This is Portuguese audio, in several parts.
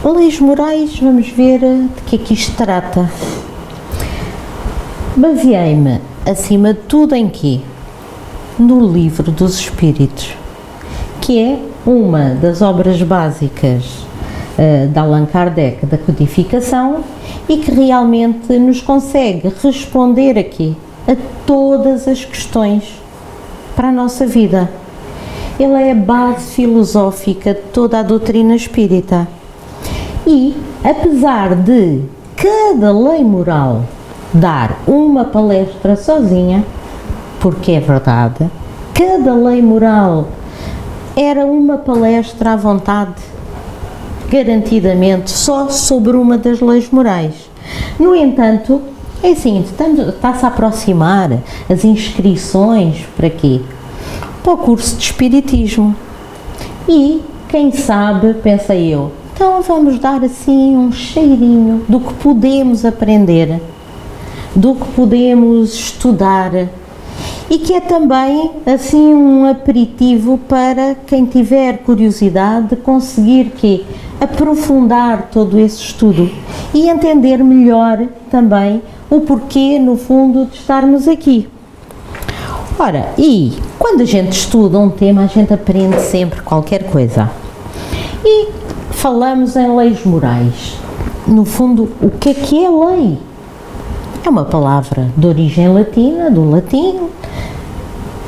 Leis morais, vamos ver de que é que isto trata. Baseei-me, acima de tudo, em quê? No Livro dos Espíritos, que é uma das obras básicas de Allan Kardec da codificação e que realmente nos consegue responder aqui a todas as questões para a nossa vida. Ele é a base filosófica de toda a doutrina espírita. E, apesar de cada lei moral dar uma palestra sozinha, porque é verdade, cada lei moral era uma palestra à vontade, garantidamente só sobre uma das leis morais. No entanto, é assim, está-se a aproximar as inscrições para quê? Para o curso de Espiritismo. E, quem sabe, pensei eu, então vamos dar assim um cheirinho do que podemos aprender, do que podemos estudar, e que é também assim um aperitivo para quem tiver curiosidade de conseguir aprofundar todo esse estudo e entender melhor também o porquê, no fundo, de estarmos aqui. Ora, e quando a gente estuda um tema, a gente aprende sempre qualquer coisa. E falamos em leis morais. No fundo, o que é lei? É uma palavra de origem latina, do latim,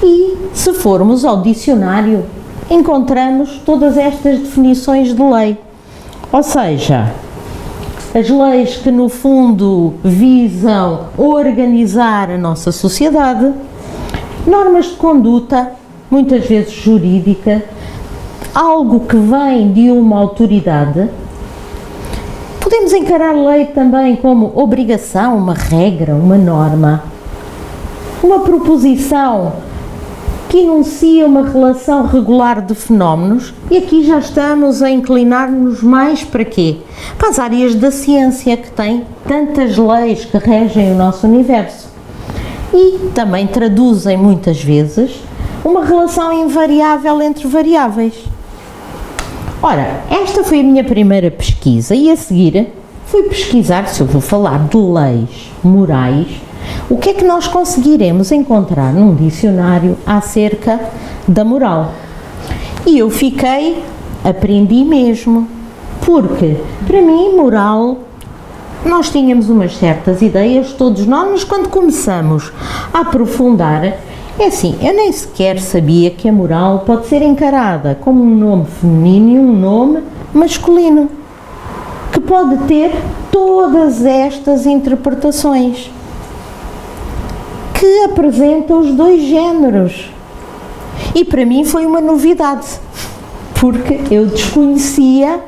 e se formos ao dicionário, encontramos todas estas definições de lei. Ou seja, as leis que no fundo visam organizar a nossa sociedade, normas de conduta, muitas vezes jurídica, algo que vem de uma autoridade. Podemos encarar a lei também como obrigação, uma regra, uma norma, uma proposição que enuncia uma relação regular de fenómenos, e aqui já estamos a inclinar-nos mais para quê? Para as áreas da ciência, que têm tantas leis que regem o nosso universo. E também traduzem muitas vezes uma relação invariável entre variáveis. Ora, esta foi a minha primeira pesquisa e a seguir fui pesquisar, se eu vou falar de leis morais, o que é que nós conseguiremos encontrar num dicionário acerca da moral. E eu aprendi mesmo, porque para mim moral, nós tínhamos umas certas ideias, todos nós, mas quando começamos a aprofundar, é assim, eu nem sequer sabia que a moral pode ser encarada como um nome feminino e um nome masculino, que pode ter todas estas interpretações, que apresenta os dois géneros. E para mim foi uma novidade, porque eu desconhecia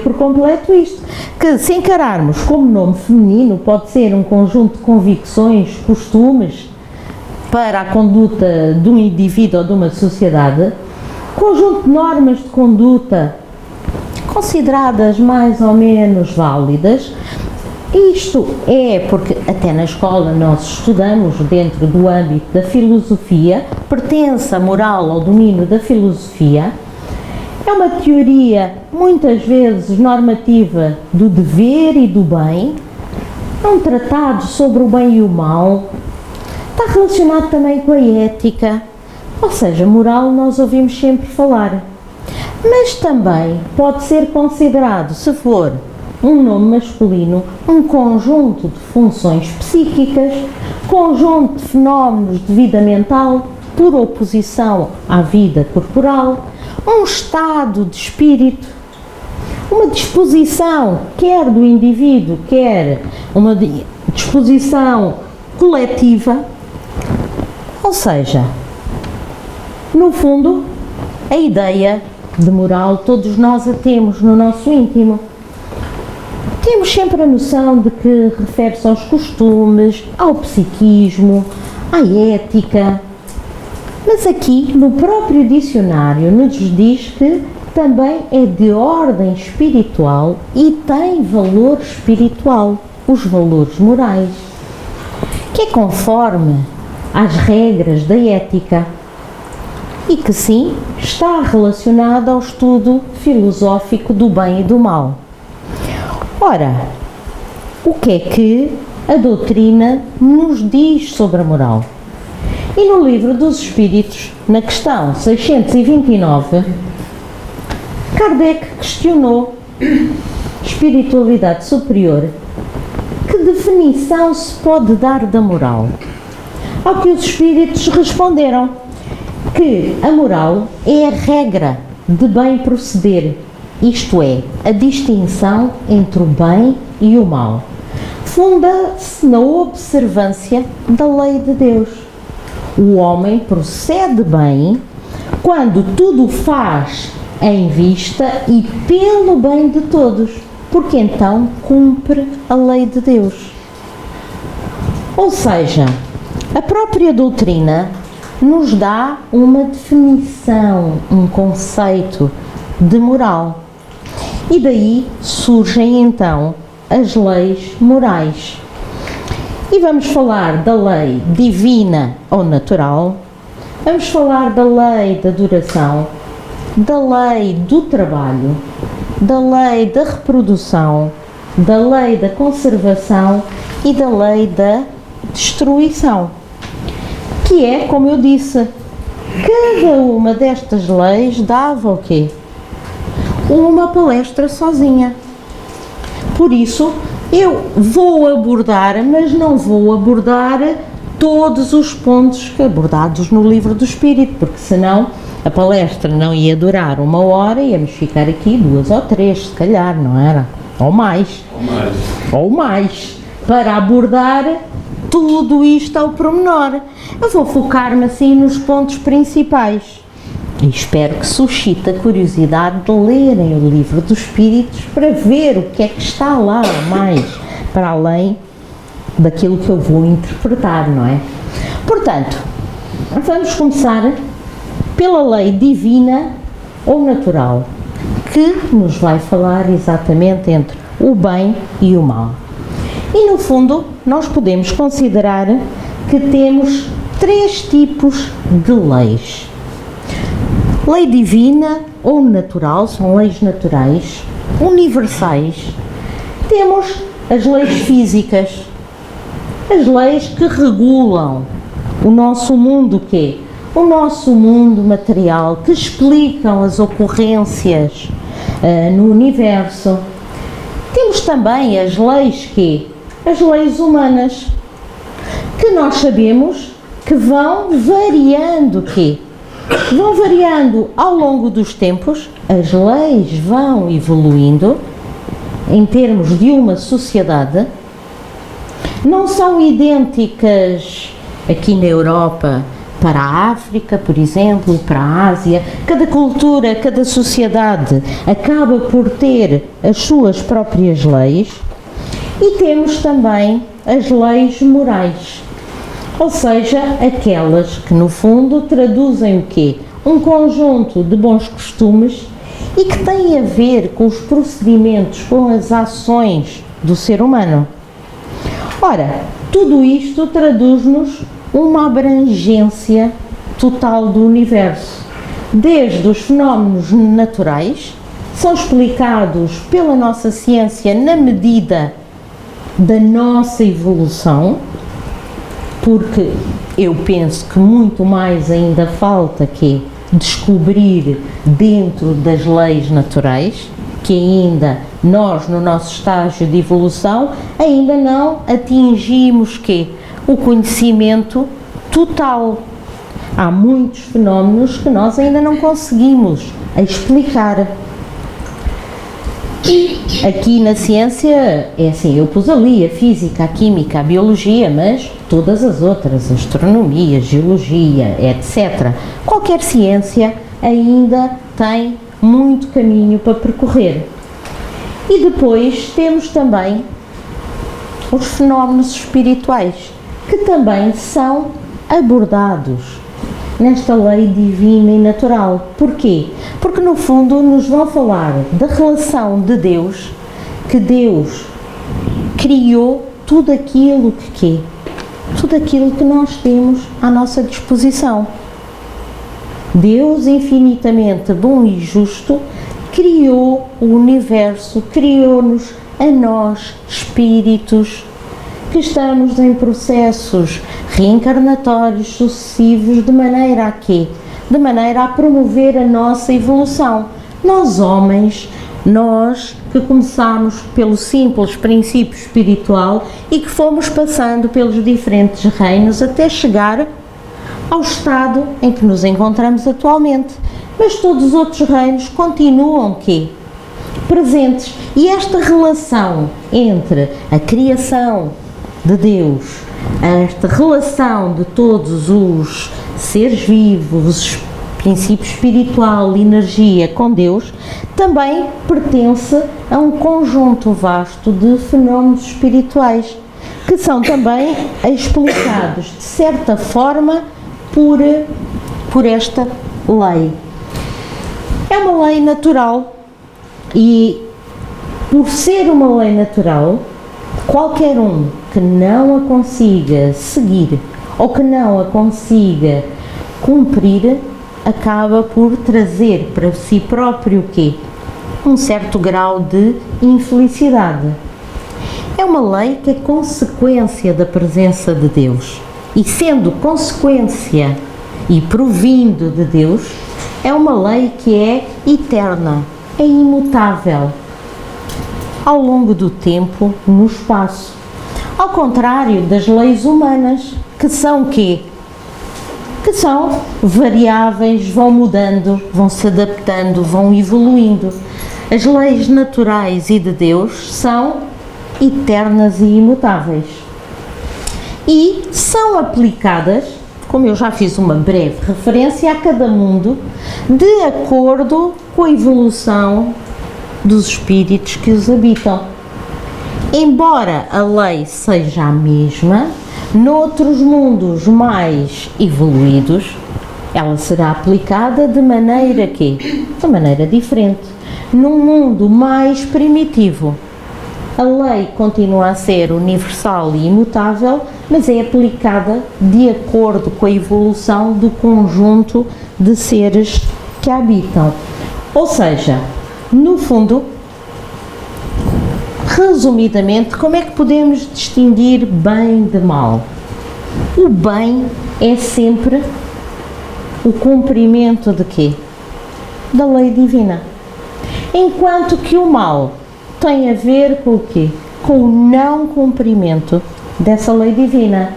por completo isto, que se encararmos como nome feminino pode ser um conjunto de convicções, costumes para a conduta de um indivíduo ou de uma sociedade, conjunto de normas de conduta consideradas mais ou menos válidas. Isto é porque até na escola nós estudamos dentro do âmbito da filosofia, pertence a moral ao domínio da filosofia, é uma teoria muitas vezes normativa do dever e do bem, é um tratado sobre o bem e o mal, está relacionado também com a ética, ou seja, moral nós ouvimos sempre falar, mas também pode ser considerado, se for um nome masculino, um conjunto de funções psíquicas, conjunto de fenómenos de vida mental, por oposição à vida corporal, um estado de espírito, uma disposição, quer do indivíduo, quer uma disposição coletiva, ou seja, no fundo, a ideia de moral todos nós a temos no nosso íntimo. Temos sempre a noção de que refere-se aos costumes, ao psiquismo, à ética, mas aqui no próprio dicionário nos diz que também é de ordem espiritual e tem valor espiritual, os valores morais, que é conforme às regras da ética. e que sim, está relacionada ao estudo filosófico do bem e do mal. Ora, o que é que a doutrina nos diz sobre a moral? E no Livro dos Espíritos, na questão 629, Kardec questionou: espiritualidade superior, que definição se pode dar da moral? Ao que os espíritos responderam que a moral é a regra de bem proceder, isto é, a distinção entre o bem e o mal. Funda-se na observância da lei de Deus. O homem procede bem quando tudo faz em vista e pelo bem de todos, porque então cumpre a lei de Deus. Ou seja, a própria doutrina nos dá uma definição, um conceito de moral. E daí surgem então as leis morais. E vamos falar da lei divina ou natural, vamos falar da lei da duração, da lei do trabalho, da lei da reprodução, da lei da conservação e da lei da destruição. Que é, como eu disse, cada uma destas leis dava o quê? Uma palestra sozinha. Por isso, eu vou abordar, mas não vou abordar todos os pontos abordados no Livro do Espírito, porque senão a palestra não ia durar 1 hora, íamos ficar aqui 2 ou 3, se calhar, não era? Ou mais. Ou mais. Para abordar tudo isto ao pormenor. Eu vou focar-me assim nos pontos principais. E espero que suscite a curiosidade de lerem o Livro dos Espíritos para ver o que é que está lá mais, para além daquilo que eu vou interpretar, não é? Portanto, vamos começar pela lei divina ou natural, que nos vai falar exatamente entre o bem e o mal. E no fundo, nós podemos considerar que temos 3 tipos de leis. Lei divina ou natural, são leis naturais, universais. Temos as leis físicas, as leis que regulam o nosso mundo, que é o nosso mundo material, que explicam as ocorrências no universo. Temos também as leis as leis humanas, que nós sabemos que vão variando, vão variando ao longo dos tempos, as leis vão evoluindo em termos de uma sociedade, não são idênticas aqui na Europa para a África, por exemplo, para a Ásia. Cada cultura, cada sociedade acaba por ter as suas próprias leis. E temos também as leis morais, ou seja, aquelas que no fundo traduzem o quê? Um conjunto de bons costumes e que têm a ver com os procedimentos, com as ações do ser humano. Ora, tudo isto traduz-nos uma abrangência total do universo, desde os fenómenos naturais, são explicados pela nossa ciência na medida da nossa evolução, porque eu penso que muito mais ainda falta que descobrir dentro das leis naturais, que ainda nós no nosso estágio de evolução ainda não atingimos o conhecimento total. Há muitos fenómenos que nós ainda não conseguimos explicar. E aqui na ciência, é assim, eu pus ali a física, a química, a biologia, mas todas as outras, a astronomia, a geologia, etc. Qualquer ciência ainda tem muito caminho para percorrer. E depois temos também os fenómenos espirituais, que também são abordados nesta lei divina e natural. Porquê? Porque no fundo nos vão falar da relação de Deus, que Deus criou tudo aquilo tudo aquilo que nós temos à nossa disposição. Deus, infinitamente bom e justo, criou o universo, criou-nos a nós, espíritos, que estamos em processos reencarnatórios sucessivos de maneira a quê? De maneira a promover a nossa evolução. Nós homens, nós que começámos pelo simples princípio espiritual e que fomos passando pelos diferentes reinos até chegar ao estado em que nos encontramos atualmente. Mas todos os outros reinos continuam quê? Presentes. E esta relação entre a criação de Deus, esta relação de todos os seres vivos, princípio espiritual, energia com Deus, também pertence a um conjunto vasto de fenómenos espirituais que são também explicados de certa forma por esta lei. É uma lei natural e, por ser uma lei natural, qualquer um que não a consiga seguir ou que não a consiga cumprir acaba por trazer para si próprio o quê? Um certo grau de infelicidade. É uma lei que é consequência da presença de Deus e, sendo consequência e provindo de Deus, é uma lei que é eterna, é imutável ao longo do tempo, no espaço. Ao contrário das leis humanas, que são quê? Que são variáveis, vão mudando, vão se adaptando, vão evoluindo. As leis naturais e de Deus são eternas e imutáveis. E são aplicadas, como eu já fiz uma breve referência, a cada mundo, de acordo com a evolução dos espíritos que os habitam. Embora a lei seja a mesma, noutros mundos mais evoluídos, ela será aplicada de maneira quê? De maneira diferente. Num mundo mais primitivo, a lei continua a ser universal e imutável, mas é aplicada de acordo com a evolução do conjunto de seres que a habitam. Ou seja, no fundo, resumidamente, como é que podemos distinguir bem de mal? O bem é sempre o cumprimento de quê? Da lei divina. Enquanto que o mal tem a ver com o quê? Com o não cumprimento dessa lei divina.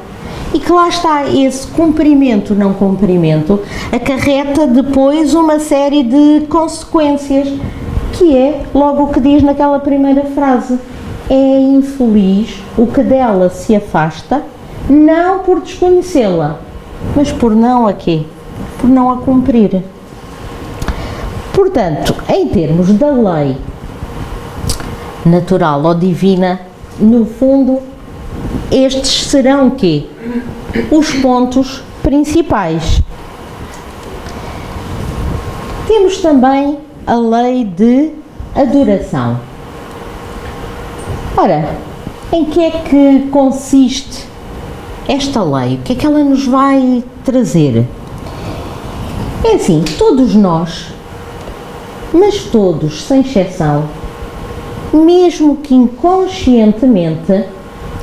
E que lá está, esse cumprimento, não cumprimento, acarreta depois uma série de consequências, que é logo o que diz naquela primeira frase: é infeliz o que dela se afasta, não por desconhecê-la, mas por não a quê? Por não a cumprir. Portanto, em termos da lei natural ou divina, no fundo, estes serão o quê? Os pontos principais. Temos também a lei de adoração. Ora, em que é que consiste esta lei? O que é que ela nos vai trazer? É assim, todos nós, mas todos, sem exceção, mesmo que inconscientemente,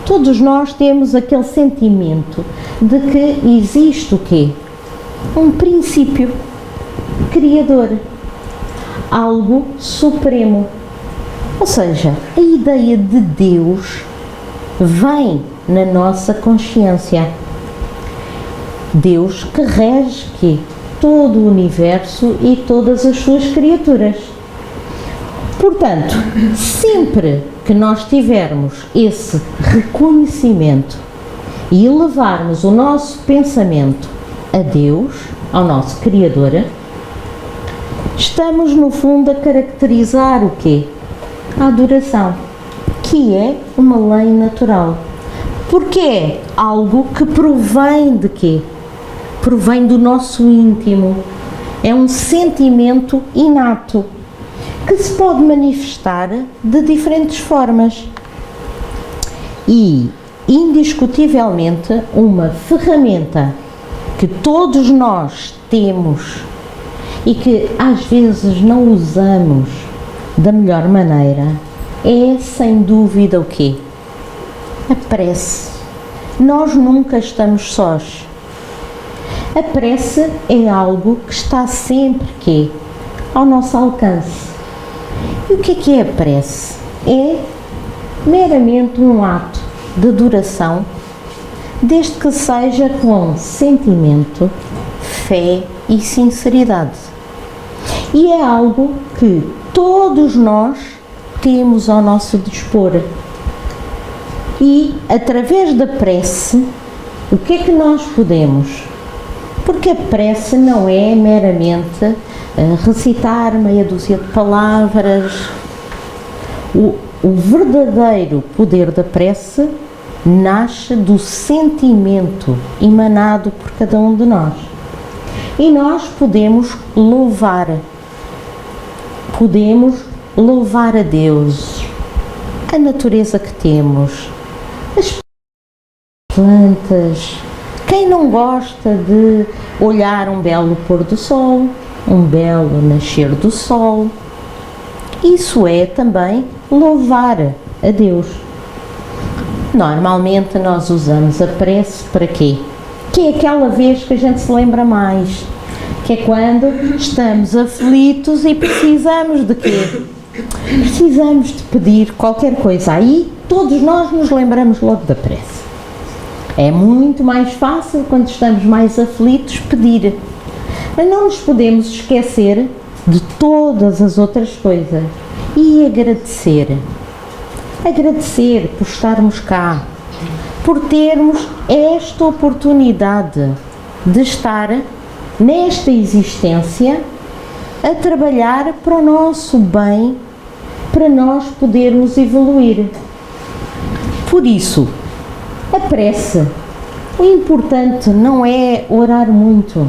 todos nós temos aquele sentimento de que existe o quê? Um princípio criador, algo supremo. Ou seja, a ideia de Deus vem na nossa consciência. Deus que rege quê? Todo o universo e todas as suas criaturas. Portanto, sempre que nós tivermos esse reconhecimento e elevarmos o nosso pensamento a Deus, ao nosso Criador, estamos no fundo a caracterizar o quê? A adoração, que é uma lei natural. Porque é algo que provém de quê? Provém do nosso íntimo. É um sentimento inato que se pode manifestar de diferentes formas e, indiscutivelmente, uma ferramenta que todos nós temos e que às vezes não usamos da melhor maneira é, sem dúvida, o quê? A prece. Nós nunca estamos sós. A prece é algo que está sempre quê? Ao nosso alcance. E o que é a prece? É meramente um ato de adoração, desde que seja com sentimento, fé e sinceridade. E é algo que todos nós temos ao nosso dispor. E através da prece, o que é que nós podemos? Porque a prece não é meramente recitar meia dúzia de palavras. O verdadeiro poder da prece nasce do sentimento emanado por cada um de nós. E nós podemos louvar a Deus, a natureza que temos, as plantas. Quem não gosta de olhar um belo pôr do sol, um belo nascer do sol? Isso é também louvar a Deus. Normalmente nós usamos a prece para quê? Que é aquela vez que a gente se lembra mais, que é quando estamos aflitos e precisamos de quê? Precisamos de pedir qualquer coisa. Aí todos nós nos lembramos logo da prece. É muito mais fácil quando estamos mais aflitos pedir. Mas não nos podemos esquecer de todas as outras coisas e agradecer. Agradecer por estarmos cá, por termos esta oportunidade de estar nesta existência a trabalhar para o nosso bem, para nós podermos evoluir. Por isso, a prece, o importante não é orar muito.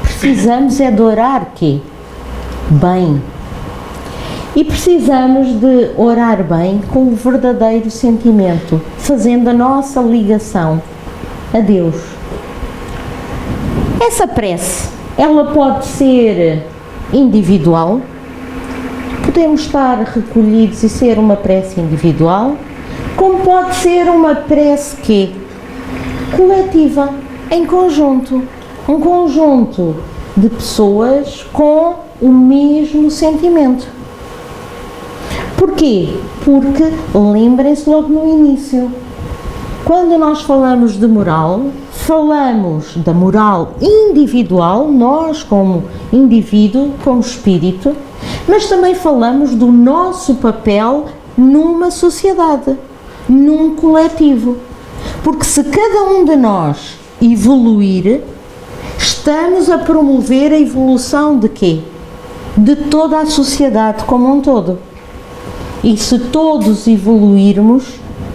Precisamos é de orar quê? Bem. E precisamos de orar bem com o verdadeiro sentimento, fazendo a nossa ligação a Deus. Essa prece, ela pode ser individual, podemos estar recolhidos e ser uma prece individual, como pode ser uma prece quê? Coletiva, em conjunto, um conjunto de pessoas com o mesmo sentimento. Porquê? Porque lembrem-se logo no início, quando nós falamos de moral, falamos da moral individual, nós como indivíduo, como espírito, mas também falamos do nosso papel numa sociedade, num coletivo. Porque se cada um de nós evoluir, estamos a promover a evolução de quê? De toda a sociedade como um todo. E se todos evoluirmos,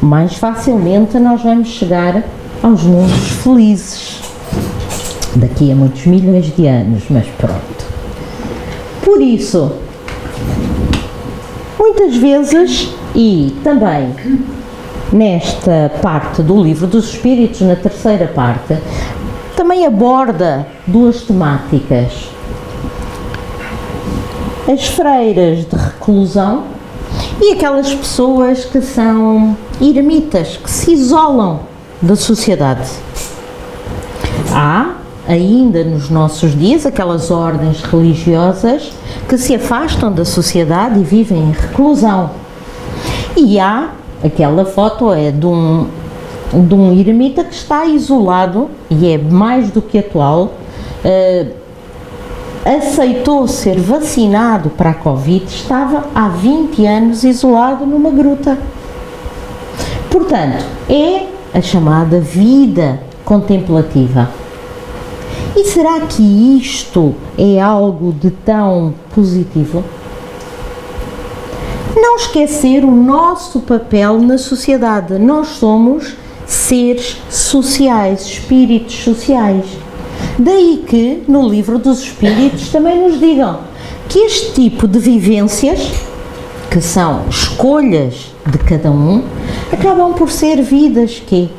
mais facilmente nós vamos chegar aos mundos felizes. Daqui a muitos milhões de anos, mas pronto. Por isso, muitas vezes, e também nesta parte do Livro dos Espíritos, na terceira parte, também aborda duas temáticas. As freiras de reclusão e aquelas pessoas que são eremitas, que se isolam da sociedade. Há ainda nos nossos dias aquelas ordens religiosas que se afastam da sociedade e vivem em reclusão. E há aquela foto de um eremita que está isolado e é mais do que atual, aceitou ser vacinado para a Covid, estava há 20 anos isolado numa gruta. Portanto, é a chamada vida contemplativa. E será que isto é algo de tão positivo? Não esquecer o nosso papel na sociedade. Nós somos seres sociais, espíritos sociais. Daí que no Livro dos Espíritos também nos digam que este tipo de vivências, que são escolhas de cada um, acabam por ser vidas que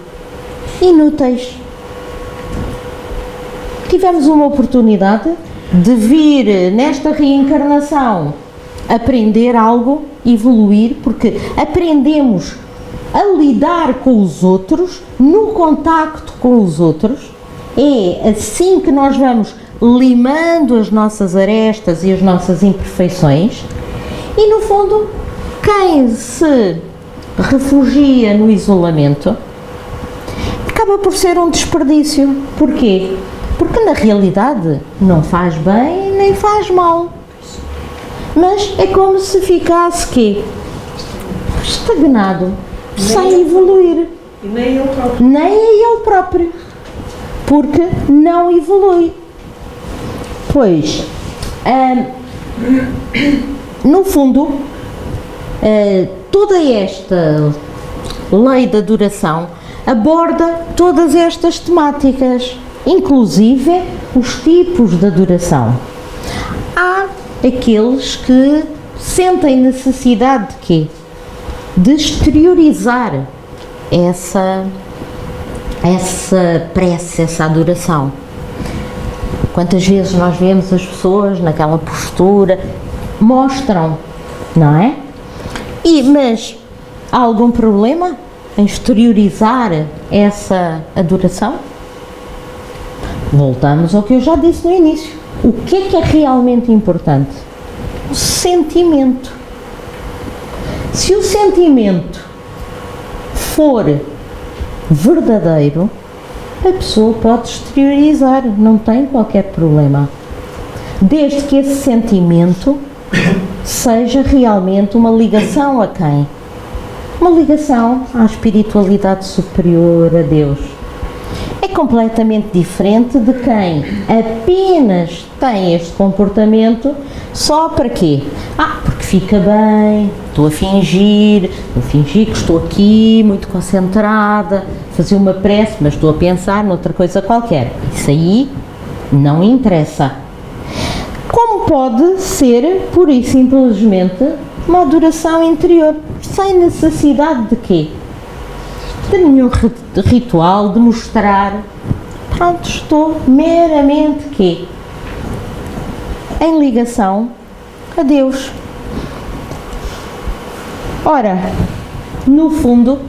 inúteis. Tivemos uma oportunidade de vir nesta reencarnação aprender algo, evoluir, porque aprendemos a lidar com os outros, no contacto com os outros. É assim que nós vamos limando as nossas arestas e as nossas imperfeições. E no fundo, quem se refugia no isolamento acaba por ser um desperdício. Porquê? Porque na realidade não faz bem nem faz mal. Mas é como se ficasse quê? Estagnado, sem evoluir. E nem ele próprio. Nem é ele próprio. Porque não evolui. Pois, no fundo, toda esta lei da duração aborda todas estas temáticas, inclusive os tipos da duração. Há aqueles que sentem necessidade de quê? De exteriorizar essa prece, essa adoração. Quantas vezes nós vemos as pessoas naquela postura, mostram, não é? Mas há algum problema em exteriorizar essa adoração? Voltamos ao que eu já disse no início. O que é realmente importante? O sentimento. Se o sentimento for verdadeiro, a pessoa pode exteriorizar, não tem qualquer problema. Desde que esse sentimento seja realmente uma ligação a quem? Uma ligação à espiritualidade superior, a Deus. É completamente diferente de quem apenas tem este comportamento só para quê? Porque fica bem, estou a fingir que estou aqui muito concentrada, fazer uma prece, mas estou a pensar noutra coisa qualquer. Isso aí não interessa. Como pode ser, pura e simplesmente, uma adoração interior, sem necessidade de quê? De nenhum ritual, de mostrar, pronto, estou meramente quê? Em ligação a Deus. Ora, no fundo,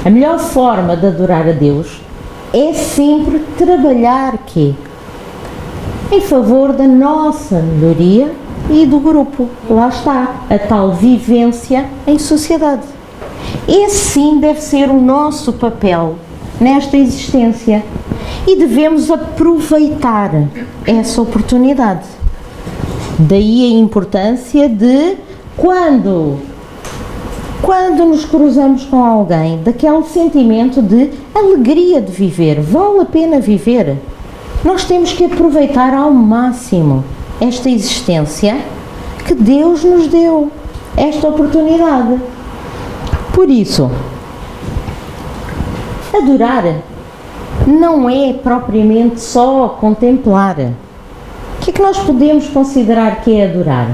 a melhor forma de adorar a Deus é sempre trabalhar quê? Em favor da nossa melhoria e do grupo. Lá está, a tal vivência em sociedade. Esse sim deve ser o nosso papel nesta existência e devemos aproveitar essa oportunidade. Daí a importância de quando nos cruzamos com alguém, daquele sentimento de alegria de viver, vale a pena viver. Nós temos que aproveitar ao máximo esta existência que Deus nos deu, esta oportunidade. Por isso, adorar não é propriamente só contemplar. O que é que nós podemos considerar que é adorar?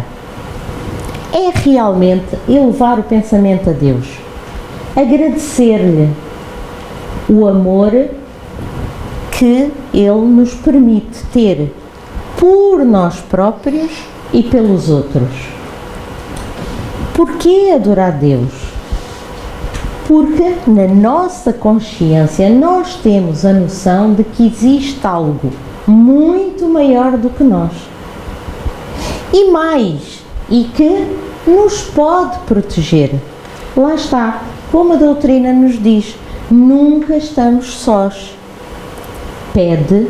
É realmente elevar o pensamento a Deus, agradecer-lhe o amor que Ele nos permite ter por nós próprios e pelos outros. Porquê adorar Deus? Porque na nossa consciência nós temos a noção de que existe algo muito maior do que nós. E mais, e que nos pode proteger. Lá está, como a doutrina nos diz, nunca estamos sós. Pede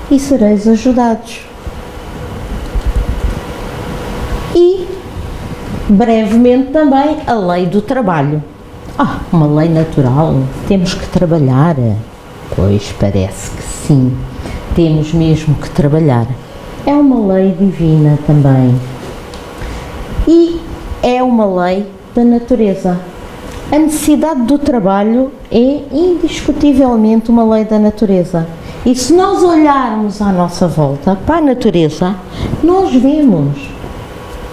e sereis ajudados. E, brevemente também, a lei do trabalho. Uma lei natural, temos que trabalhar. Pois parece que sim, temos mesmo que trabalhar. É uma lei divina também. E é uma lei da natureza. A necessidade do trabalho é indiscutivelmente uma lei da natureza. E se nós olharmos à nossa volta para a natureza, nós vemos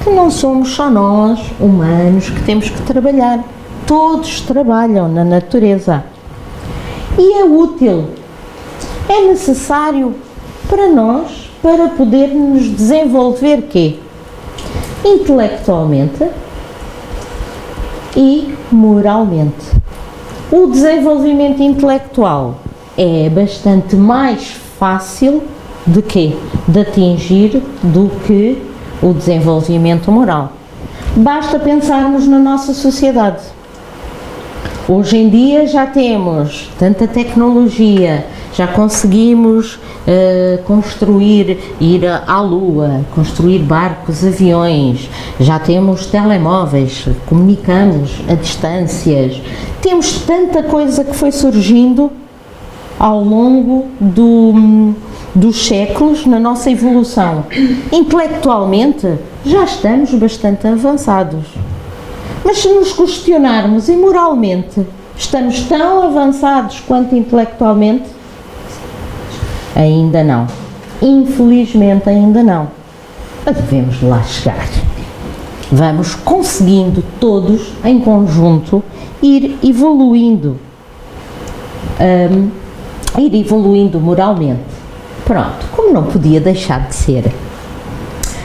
que não somos só nós, humanos, que temos que trabalhar. Todos trabalham na natureza. E é útil, é necessário para nós para poder nos desenvolver quê? Intelectualmente e moralmente. O desenvolvimento intelectual é bastante mais fácil de quê? De atingir do que o desenvolvimento moral. Basta pensarmos na nossa sociedade. Hoje em dia já temos tanta tecnologia, já conseguimos construir, ir à Lua, construir barcos, aviões, já temos telemóveis, comunicamos a distâncias, temos tanta coisa que foi surgindo ao longo dos séculos na nossa evolução. Intelectualmente já estamos bastante avançados. Mas se nos questionarmos e moralmente, estamos tão avançados quanto intelectualmente? Ainda não. Infelizmente ainda não. Mas devemos lá chegar. Vamos conseguindo todos, em conjunto, ir evoluindo moralmente. Pronto, como não podia deixar de ser.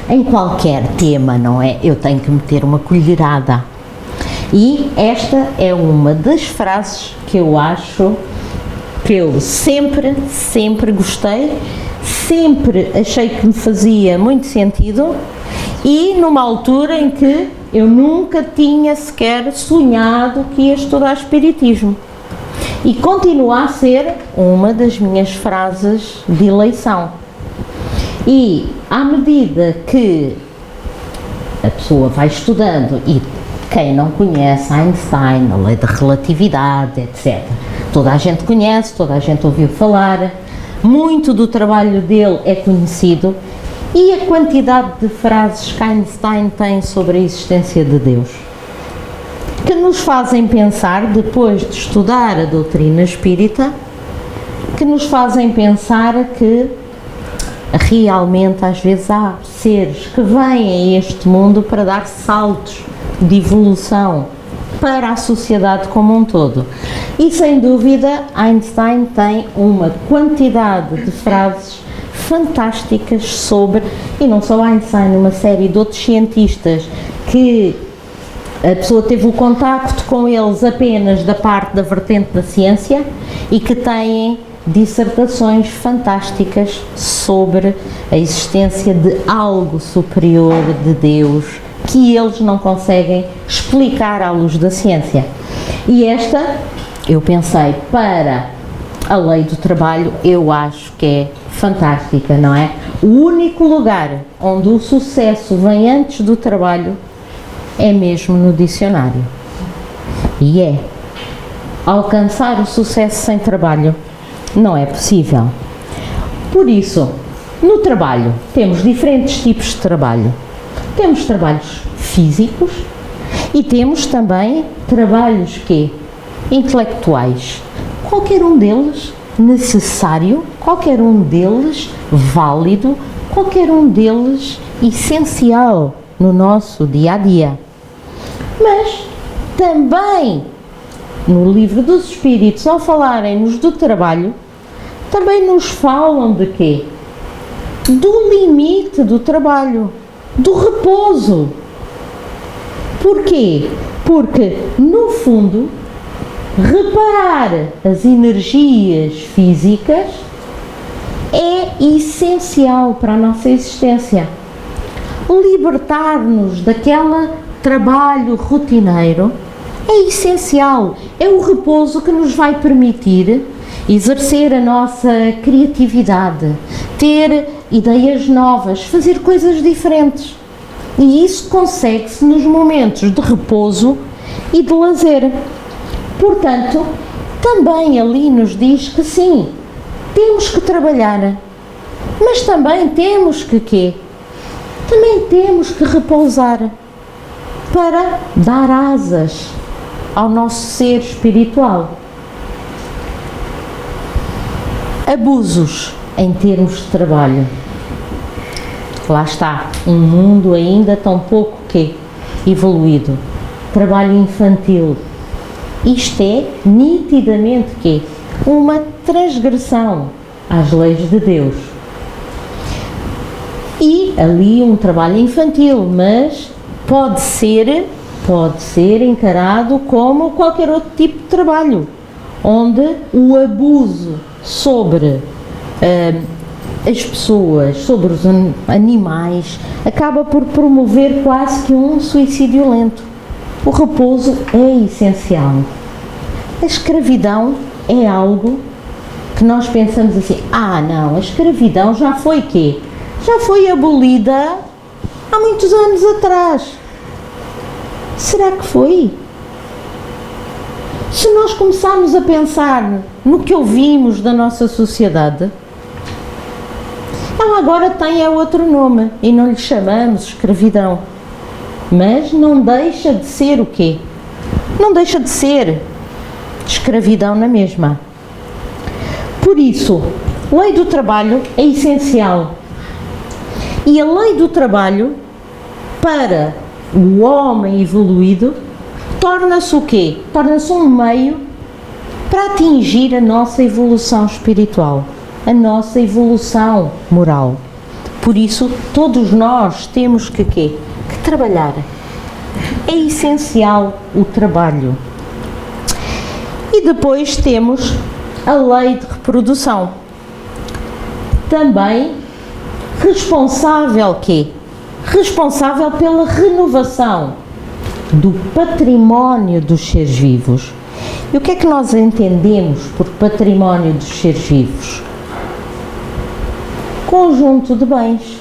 Em qualquer tema, não é? Eu tenho que meter uma colherada. E esta é uma das frases que eu acho que eu sempre gostei, sempre achei que me fazia muito sentido e numa altura em que eu nunca tinha sequer sonhado que ia estudar Espiritismo. E continua a ser uma das minhas frases de eleição. E à medida que a pessoa vai estudando, e quem não conhece Einstein, a lei da relatividade, etc., toda a gente conhece, toda a gente ouviu falar, muito do trabalho dele é conhecido, e a quantidade de frases que Einstein tem sobre a existência de Deus, que nos fazem pensar, depois de estudar a doutrina espírita, que nos fazem pensar que realmente às vezes há seres que vêm a este mundo para dar saltos de evolução para a sociedade como um todo. E sem dúvida Einstein tem uma quantidade de frases fantásticas sobre, e não só Einstein, uma série de outros cientistas que a pessoa teve o contacto com eles apenas da parte da vertente da ciência e que têm dissertações fantásticas sobre a existência de algo superior, de Deus, que eles não conseguem explicar à luz da ciência. E esta, eu pensei, para a lei do trabalho, eu acho que é fantástica, não é? O único lugar onde o sucesso vem antes do trabalho é mesmo no dicionário. E é. Alcançar o sucesso sem trabalho não é possível. Por isso, no trabalho, temos diferentes tipos de trabalho. Temos trabalhos físicos e temos também trabalhos intelectuais. Qualquer um deles necessário, qualquer um deles válido, qualquer um deles essencial no nosso dia a dia. Mas também no Livro dos Espíritos, ao falarem-nos do trabalho, também nos falam de quê? Do limite do trabalho, do repouso. Porquê? Porque, no fundo, reparar as energias físicas é essencial para a nossa existência. Libertar-nos daquele trabalho rotineiro é essencial, é o repouso que nos vai permitir exercer a nossa criatividade, ter ideias novas, fazer coisas diferentes. E isso consegue-se nos momentos de repouso e de lazer. Portanto, também ali nos diz que sim, temos que trabalhar, mas também temos que quê? Também temos que repousar para dar asas ao nosso ser espiritual. Abusos em termos de trabalho. Lá está, um mundo ainda tão pouco evoluído. Trabalho infantil. Isto é nitidamente uma transgressão às leis de Deus. E ali um trabalho infantil, mas pode ser encarado como qualquer outro tipo de trabalho, onde o abuso sobre as pessoas, sobre os animais, acaba por promover quase que um suicídio lento. O repouso é essencial. A escravidão é algo que nós pensamos assim, não, a escravidão já foi quê? Já foi abolida há muitos anos atrás. Será que foi? Se nós começarmos a pensar no que ouvimos da nossa sociedade, ela agora tem outro nome e não lhe chamamos escravidão. Mas não deixa de ser o quê? Não deixa de ser escravidão na mesma. Por isso, lei do trabalho é essencial. E a lei do trabalho, para o homem evoluído, torna-se o quê? Torna-se um meio para atingir a nossa evolução espiritual, a nossa evolução moral. Por isso, todos nós temos que quê? Que trabalhar. É essencial o trabalho. E depois temos a lei de reprodução. Também responsável quê? Responsável pela renovação do património dos seres vivos. E o que é que nós entendemos por património dos seres vivos? Conjunto de bens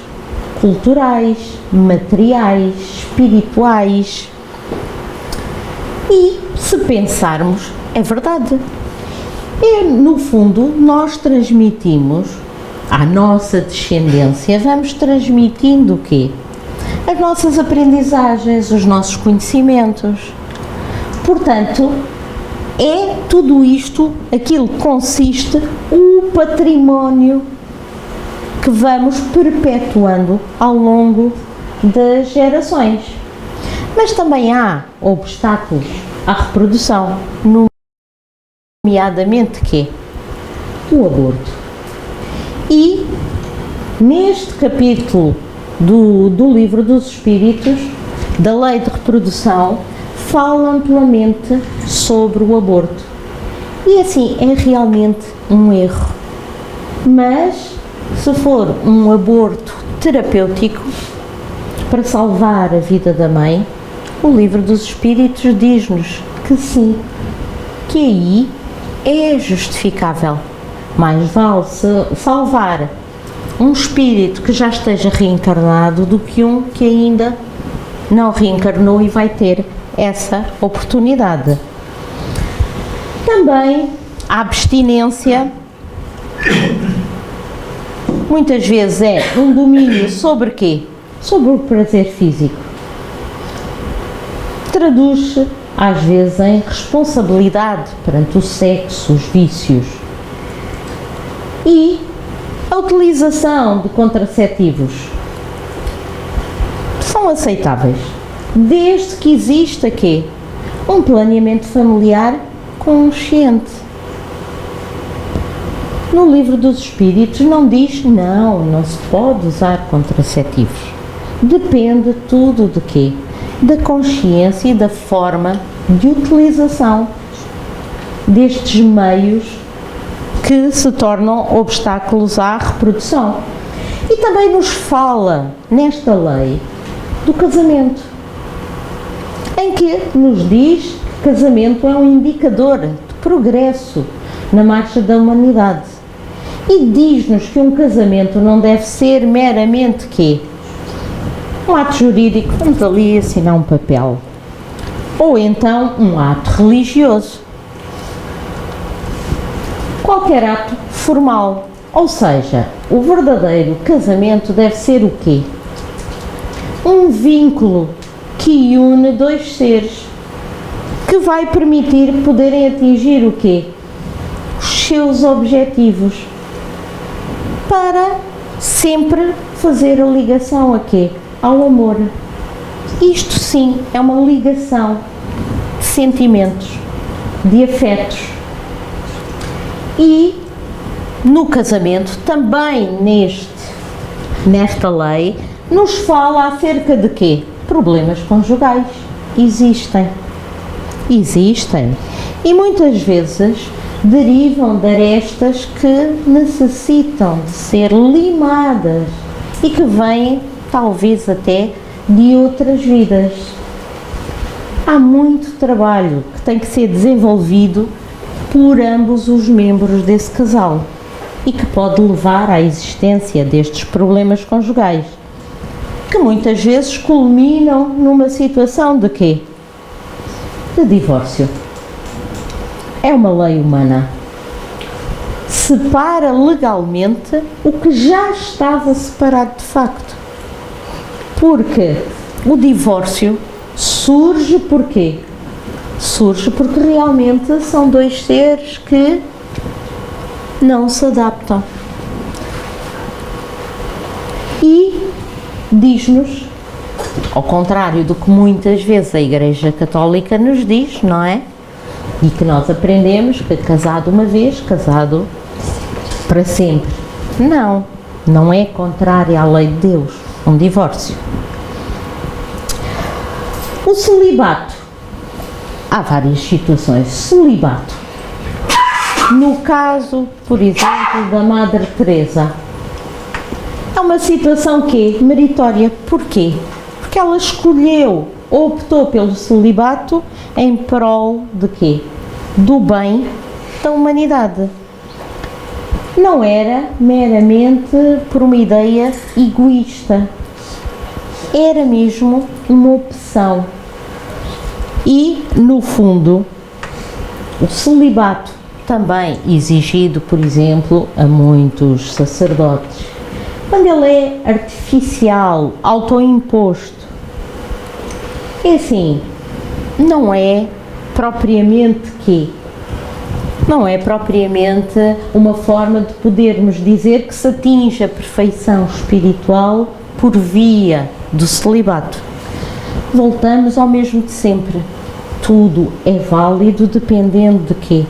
culturais, materiais, espirituais. E, se pensarmos, é verdade. No fundo, nós transmitimos à nossa descendência, vamos transmitindo o quê? As nossas aprendizagens, os nossos conhecimentos. Portanto, é tudo isto, aquilo que consiste o património que vamos perpetuando ao longo das gerações. Mas também há obstáculos à reprodução, nomeadamente quê? O aborto. E neste capítulo do Livro dos Espíritos, da Lei de Reprodução, fala amplamente sobre o aborto. E assim, é realmente um erro. Mas, se for um aborto terapêutico, para salvar a vida da mãe, o Livro dos Espíritos diz-nos que sim, que aí é justificável. Mais vale salvar um espírito que já esteja reencarnado do que um que ainda não reencarnou e vai ter essa oportunidade. Também a abstinência muitas vezes é um domínio sobre quê? Sobre o prazer físico. Traduz-se às vezes em responsabilidade perante o sexo, os vícios. E a utilização de contraceptivos são aceitáveis, desde que exista quê? Um planeamento familiar consciente. No Livro dos Espíritos não diz não se pode usar contraceptivos. Depende tudo de quê? Da consciência e da forma de utilização destes meios que se tornam obstáculos à reprodução. E também nos fala, nesta lei, do casamento, em que nos diz que o casamento é um indicador de progresso na marcha da humanidade. E diz-nos que um casamento não deve ser meramente quê? Um ato jurídico, vamos ali assinar um papel. Ou então um ato religioso. Qualquer ato formal, ou seja, o verdadeiro casamento deve ser o quê? Um vínculo que une dois seres, que vai permitir poderem atingir o quê? Os seus objetivos, para sempre fazer a ligação a quê? Ao amor. Isto sim é uma ligação de sentimentos, de afetos. E no casamento, também neste nesta lei, nos fala acerca de quê? Problemas conjugais. Existem. E muitas vezes derivam de arestas que necessitam de ser limadas e que vêm, talvez até, de outras vidas. Há muito trabalho que tem que ser desenvolvido por ambos os membros desse casal e que pode levar à existência destes problemas conjugais, que muitas vezes culminam numa situação de quê? De divórcio. É uma lei humana. Separa legalmente o que já estava separado de facto. Porque o divórcio surge por quê? Surge porque realmente são dois seres que não se adaptam. E diz-nos, ao contrário do que muitas vezes a Igreja Católica nos diz, não é? E que nós aprendemos que casado uma vez, casado para sempre. Não é contrário à lei de Deus, um divórcio. O celibato. Há várias situações. Celibato. No caso, por exemplo, da Madre Teresa, é uma situação que é meritória. Porquê? Porque ela escolheu, optou pelo celibato em prol de quê? Do bem da humanidade. Não era meramente por uma ideia egoísta. Era mesmo uma opção. E, no fundo, o celibato também exigido, por exemplo, a muitos sacerdotes, quando ele é artificial, autoimposto, é assim, não é propriamente uma forma de podermos dizer que se atinge a perfeição espiritual por via do celibato. Voltamos ao mesmo de sempre. Tudo é válido dependendo de quê?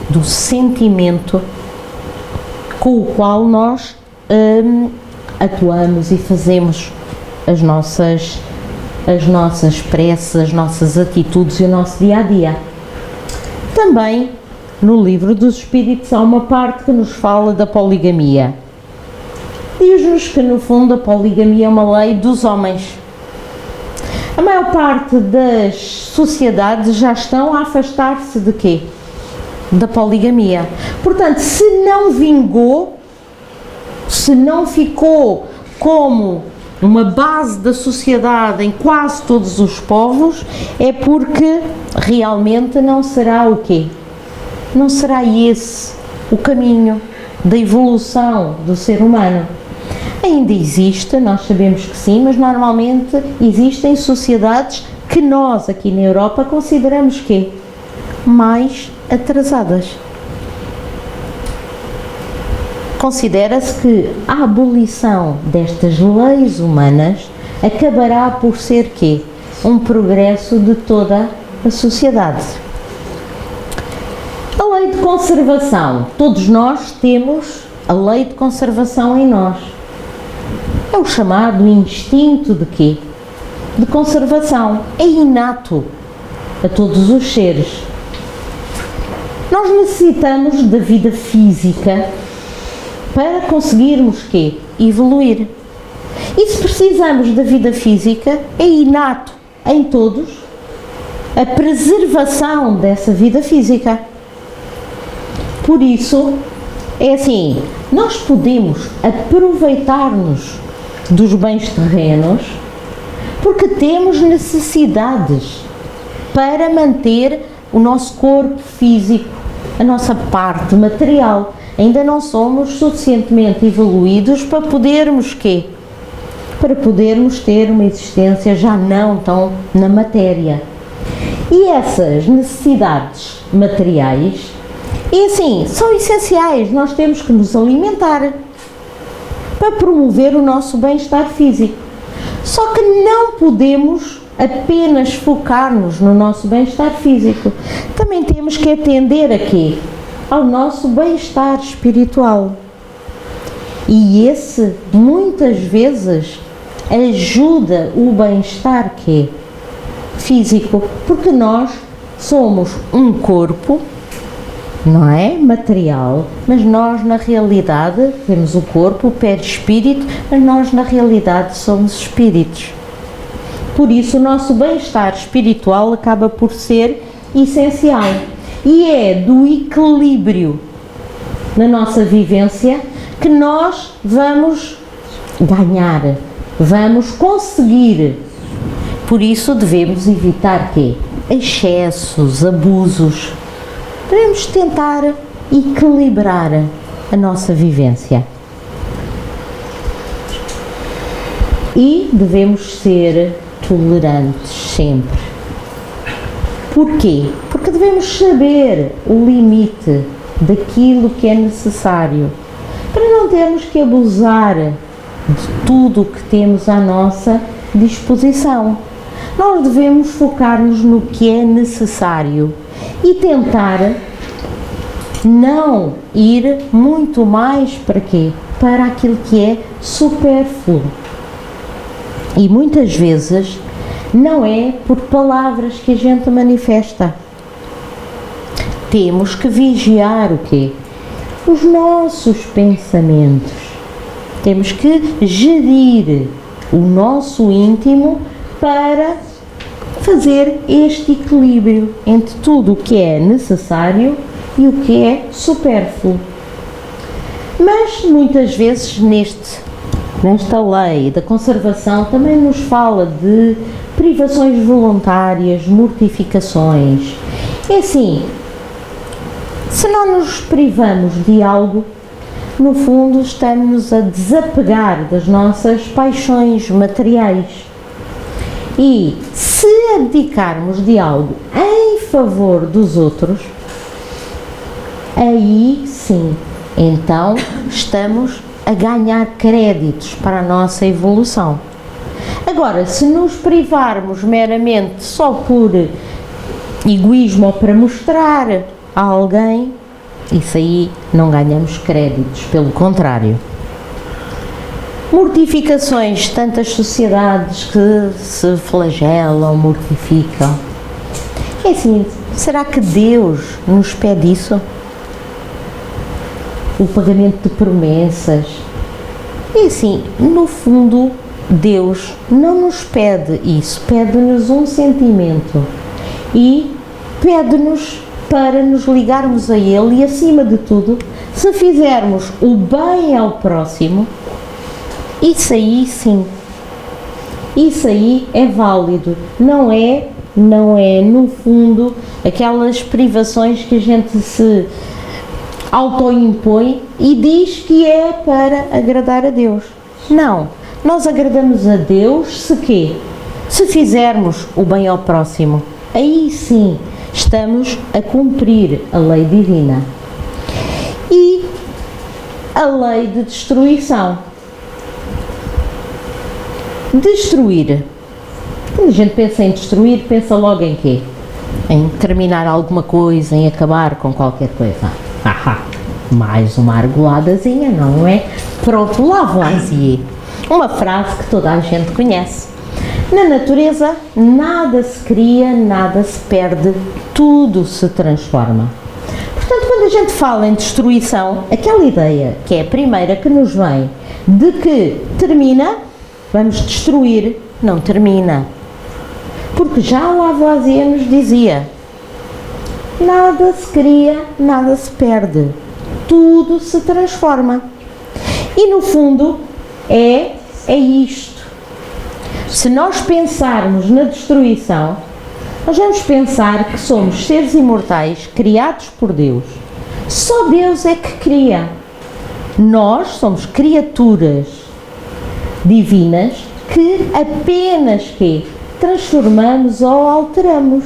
Do sentimento com o qual nós atuamos e fazemos as nossas preces, as nossas atitudes e o nosso dia-a-dia. Também, no livro dos Espíritos, há uma parte que nos fala da poligamia. Diz-nos que, no fundo, a poligamia é uma lei dos homens. A maior parte das sociedades já estão a afastar-se de quê? Da poligamia. Portanto, se não vingou, se não ficou como uma base da sociedade em quase todos os povos, é porque realmente não será o quê? Não será esse o caminho da evolução do ser humano. Ainda existe, nós sabemos que sim, mas normalmente existem sociedades que nós aqui na Europa consideramos que mais atrasadas. Considera-se que a abolição destas leis humanas acabará por ser quê? Um progresso de toda a sociedade. A lei de conservação. Todos nós temos a lei de conservação em nós. É o chamado instinto de quê? De conservação. É inato a todos os seres. Nós necessitamos da vida física para conseguirmos quê? Evoluir. E se precisamos da vida física, é inato em todos a preservação dessa vida física. Por isso, é assim, nós podemos aproveitar-nos dos bens terrenos porque temos necessidades para manter o nosso corpo físico, a nossa parte material. Ainda não somos suficientemente evoluídos para podermos quê? Para podermos ter uma existência já não tão na matéria. E essas necessidades materiais, e assim, são essenciais. Nós temos que nos alimentar para promover o nosso bem-estar físico. Só que não podemos apenas focar-nos no nosso bem-estar físico. Também temos que atender a quê? Ao nosso bem-estar espiritual. E esse, muitas vezes, ajuda o bem-estar que é físico, porque nós somos um corpo, não é? Material, mas nós na realidade temos o corpo, o perispírito, mas nós na realidade somos espíritos. Por isso o nosso bem-estar espiritual acaba por ser essencial e é do equilíbrio na nossa vivência que nós vamos ganhar, vamos conseguir. Por isso devemos evitar quê? Excessos, abusos. Devemos tentar equilibrar a nossa vivência. E devemos ser tolerantes sempre. Porquê? Porque devemos saber o limite daquilo que é necessário, para não termos que abusar de tudo o que temos à nossa disposição. Nós devemos focar-nos no que é necessário e tentar não ir muito mais para quê? Para aquilo que é supérfluo. E muitas vezes não é por palavras que a gente manifesta. Temos que vigiar o quê? Os nossos pensamentos. Temos que gerir o nosso íntimo para fazer este equilíbrio entre tudo o que é necessário e o que é supérfluo. Mas muitas vezes nesta lei da conservação também nos fala de privações voluntárias, mortificações. É assim, se não nos privamos de algo, no fundo estamos a desapegar das nossas paixões materiais. E se abdicarmos de algo em favor dos outros, aí sim, então estamos a ganhar créditos para a nossa evolução. Agora, se nos privarmos meramente só por egoísmo ou para mostrar a alguém, isso aí não ganhamos créditos, pelo contrário. Mortificações, tantas sociedades que se flagelam, mortificam. É assim, será que Deus nos pede isso? O pagamento de promessas. É assim, no fundo, Deus não nos pede isso, pede-nos um sentimento e pede-nos para nos ligarmos a Ele e, acima de tudo, se fizermos o bem ao próximo, isso aí sim, isso aí é válido, não é no fundo aquelas privações que a gente se autoimpõe e diz que é para agradar a Deus. Não, nós agradamos a Deus se quê? Se fizermos o bem ao próximo, aí sim estamos a cumprir a lei divina. E a lei de destruição. Destruir. Quando a gente pensa em destruir, pensa logo em quê? Em terminar alguma coisa, em acabar com qualquer coisa. Mais uma argoladazinha, não é? Pronto, Lavoisier. Uma frase que toda a gente conhece. Na natureza, nada se cria, nada se perde, tudo se transforma. Portanto, quando a gente fala em destruição, aquela ideia, que é a primeira que nos vem, de que termina, vamos destruir, não termina. Porque já Lavoisier nos dizia, nada se cria, nada se perde, tudo se transforma. E no fundo, é isto. Se nós pensarmos na destruição, nós vamos pensar que somos seres imortais criados por Deus. Só Deus é que cria. Nós somos criaturas divinas que apenas que transformamos ou alteramos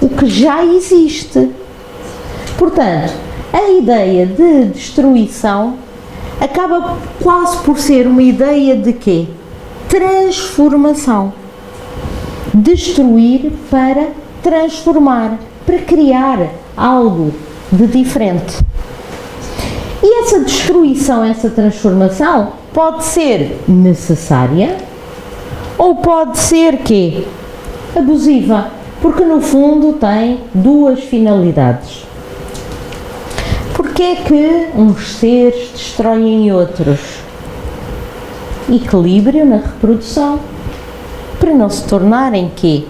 o que já existe. Portanto, a ideia de destruição acaba quase por ser uma ideia de quê? Transformação. Destruir para transformar, para criar algo de diferente. E essa destruição, essa transformação pode ser necessária ou pode ser quê? Abusiva, porque no fundo tem duas finalidades. Porque é que uns seres destroem outros? Equilíbrio na reprodução, para não se tornarem quê?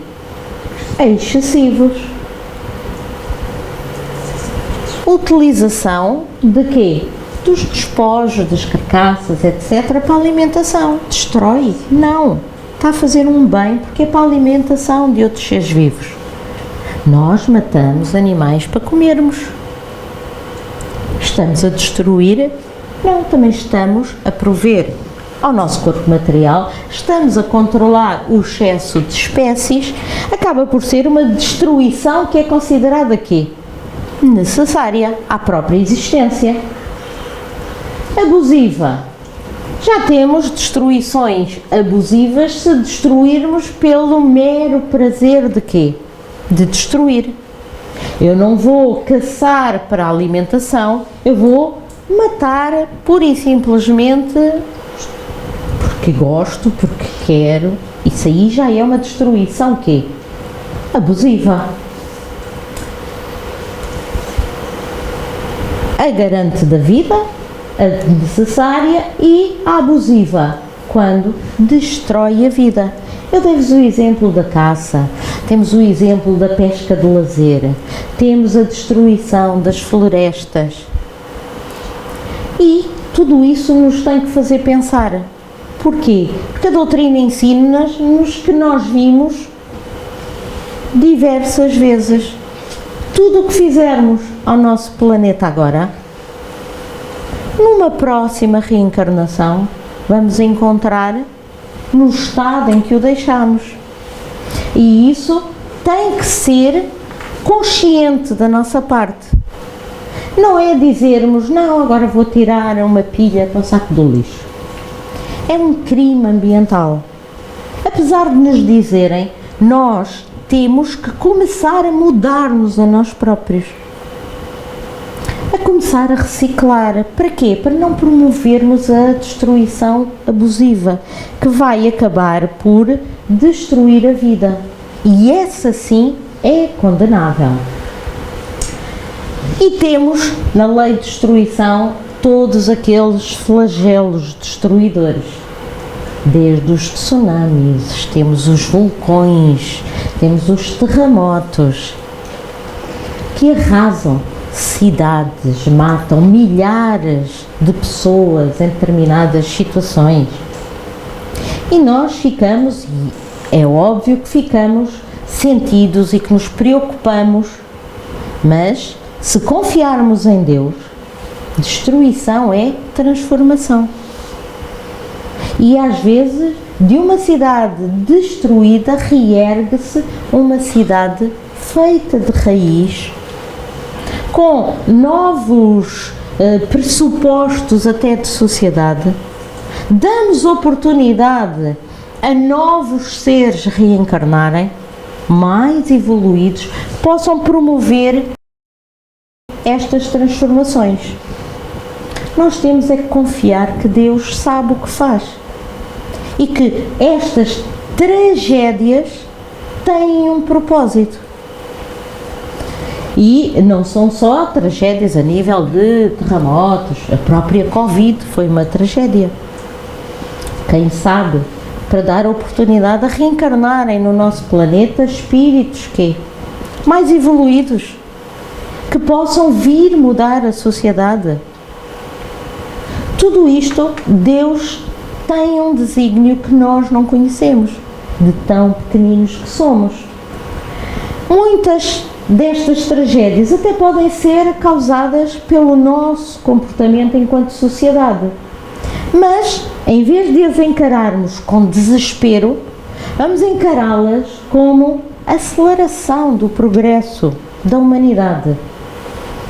Excessivos. Utilização de quê? Dos despojos, das carcaças, etc. para a alimentação. Destrói? Não. Está a fazer um bem porque é para a alimentação de outros seres vivos. Nós matamos animais para comermos. Estamos a destruir? Não, também estamos a prover ao nosso corpo material, estamos a controlar o excesso de espécies, acaba por ser uma destruição que é considerada aqui necessária à própria existência. Abusiva. Já temos destruições abusivas se destruirmos pelo mero prazer de quê? De destruir. Eu não vou caçar para a alimentação, eu vou matar pura e simplesmente porque gosto, porque quero. Isso aí já é uma destruição quê? Abusiva. A garante da vida, a necessária e a abusiva, quando destrói a vida. Eu dei-vos o exemplo da caça, temos o exemplo da pesca de lazer, temos a destruição das florestas. E tudo isso nos tem que fazer pensar. Porquê? Porque a doutrina ensina-nos que nós vimos diversas vezes. Tudo o que fizermos ao nosso planeta agora, numa próxima reencarnação, vamos encontrar no estado em que o deixamos. E isso tem que ser consciente da nossa parte. Não é dizermos, não, agora vou tirar uma pilha para o saco do lixo. É um crime ambiental. Apesar de nos dizerem, nós temos que começar a mudar-nos a nós próprios. A começar a reciclar. Para quê? Para não promovermos a destruição abusiva, que vai acabar por destruir a vida. E essa sim é condenável. E temos na lei de destruição todos aqueles flagelos destruidores. Desde os tsunamis, temos os vulcões, temos os terremotos, que arrasam cidades, matam milhares de pessoas em determinadas situações. E nós ficamos, e é óbvio que ficamos sentidos e que nos preocupamos, mas se confiarmos em Deus, destruição é transformação. E às vezes, de uma cidade destruída, reergue-se uma cidade feita de raiz, com novos pressupostos até de sociedade. Damos oportunidade a novos seres reencarnarem, mais evoluídos, possam promover estas transformações. Nós temos é que confiar que Deus sabe o que faz e que estas tragédias têm um propósito. E não são só tragédias a nível de terremotos, a própria Covid foi uma tragédia. Quem sabe, para dar oportunidade a reencarnarem no nosso planeta espíritos que mais evoluídos, que possam vir mudar a sociedade. Tudo isto, Deus tem um desígnio que nós não conhecemos, de tão pequeninos que somos. Muitas destas tragédias até podem ser causadas pelo nosso comportamento enquanto sociedade. Mas, em vez de as encararmos com desespero, vamos encará-las como aceleração do progresso da humanidade,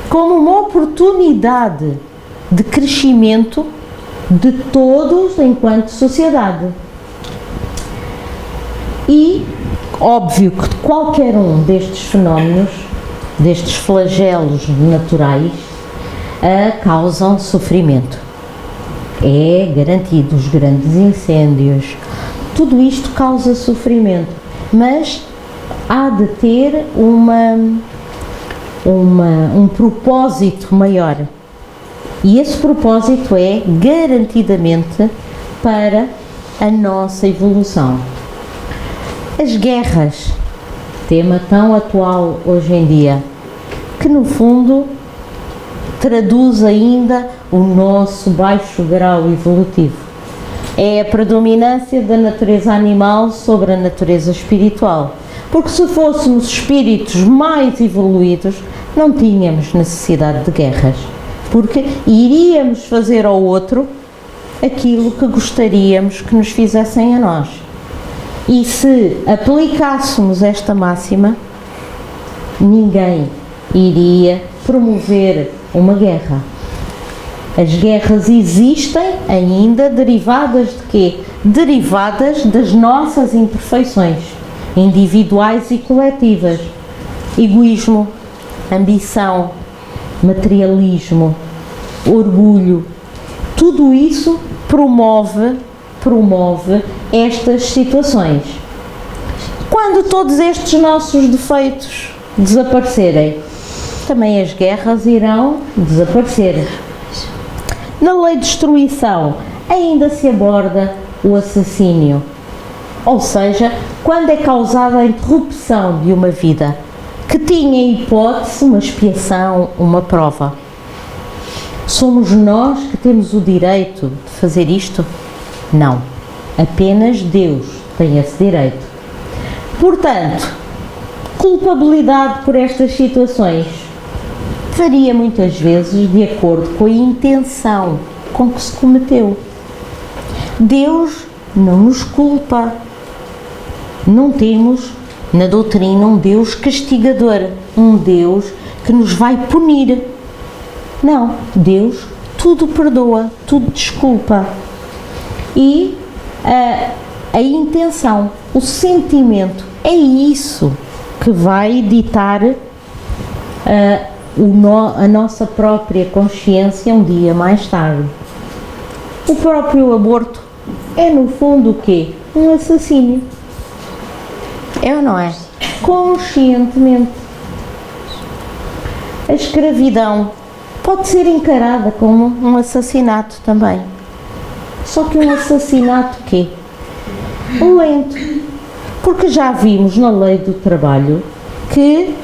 como uma oportunidade de crescimento de todos enquanto sociedade. E óbvio que qualquer um destes fenómenos, destes flagelos naturais, causam sofrimento. É garantido, os grandes incêndios, tudo isto causa sofrimento, mas há de ter um propósito maior. E esse propósito é garantidamente para a nossa evolução. As guerras, tema tão atual hoje em dia, que no fundo traduz ainda o nosso baixo grau evolutivo. É a predominância da natureza animal sobre a natureza espiritual. Porque se fôssemos espíritos mais evoluídos, não tínhamos necessidade de guerras. Porque iríamos fazer ao outro aquilo que gostaríamos que nos fizessem a nós. E se aplicássemos esta máxima, ninguém iria promover uma guerra. As guerras existem ainda derivadas de quê? Derivadas das nossas imperfeições, individuais e coletivas. Egoísmo, ambição, materialismo, orgulho, tudo isso promove estas situações. Quando todos estes nossos defeitos desaparecerem, também as guerras irão desaparecer. Na lei de destruição ainda se aborda o assassínio, ou seja, quando é causada a interrupção de uma vida que tinha em hipótese uma expiação, uma prova. Somos nós que temos o direito de fazer isto? Não, apenas Deus tem esse direito. Portanto, culpabilidade por estas situações varia muitas vezes de acordo com a intenção com que se cometeu. Deus não nos culpa. Não temos na doutrina um Deus castigador, um Deus que nos vai punir. Não, Deus tudo perdoa, tudo desculpa. E a intenção, o sentimento, é isso que vai ditar a nossa própria consciência um dia mais tarde. O próprio aborto é no fundo o quê? Um assassínio. É ou não é? Conscientemente. A escravidão pode ser encarada como um assassinato também. Só que um assassinato quê? Lento. Porque já vimos na lei do trabalho que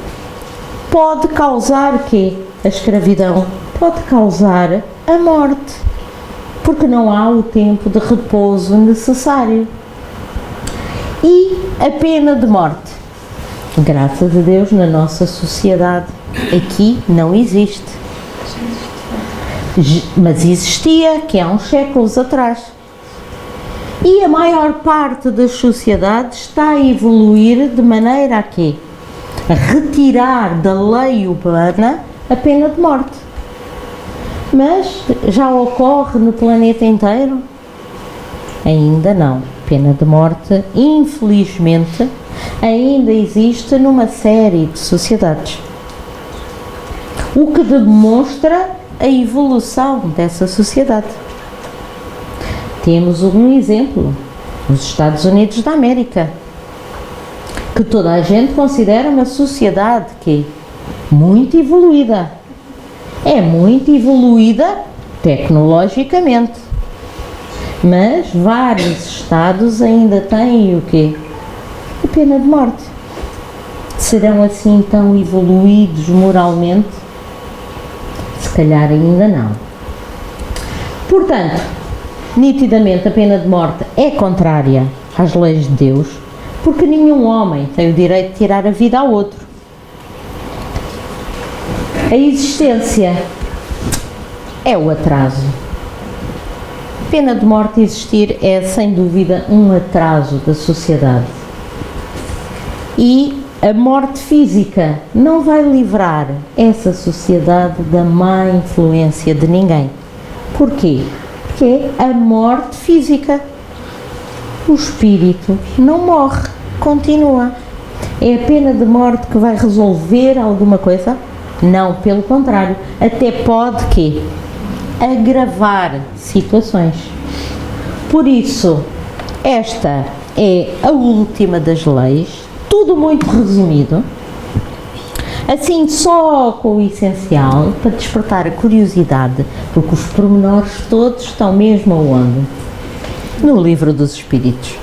pode causar quê? A escravidão pode causar a morte, porque não há o tempo de repouso necessário. E a pena de morte, graças a Deus, na nossa sociedade aqui não existe, mas existia que há uns séculos atrás. E a maior parte das sociedades está a evoluir de maneira a quê? A retirar da lei humana a pena de morte. Mas já ocorre no planeta inteiro? Ainda não. Pena de morte, infelizmente, ainda existe numa série de sociedades. O que demonstra a evolução dessa sociedade. Temos um exemplo, os Estados Unidos da América, que toda a gente considera uma sociedade que é muito evoluída. É muito evoluída tecnologicamente. Mas vários estados ainda têm o quê? A pena de morte. Serão assim tão evoluídos moralmente? Se calhar ainda não. Portanto, nitidamente a pena de morte é contrária às leis de Deus, porque nenhum homem tem o direito de tirar a vida ao outro. A existência é o atraso. Pena de morte existir é, sem dúvida, um atraso da sociedade. E a morte física não vai livrar essa sociedade da má influência de ninguém. Porquê? Porque é a morte física. O espírito não morre, continua. É a pena de morte que vai resolver alguma coisa? Não, pelo contrário, até pode quê? Agravar situações. Por isso, esta é a última das leis, tudo muito resumido, assim só com o essencial, para despertar a curiosidade, porque os pormenores todos estão mesmo aonde? No Livro dos Espíritos.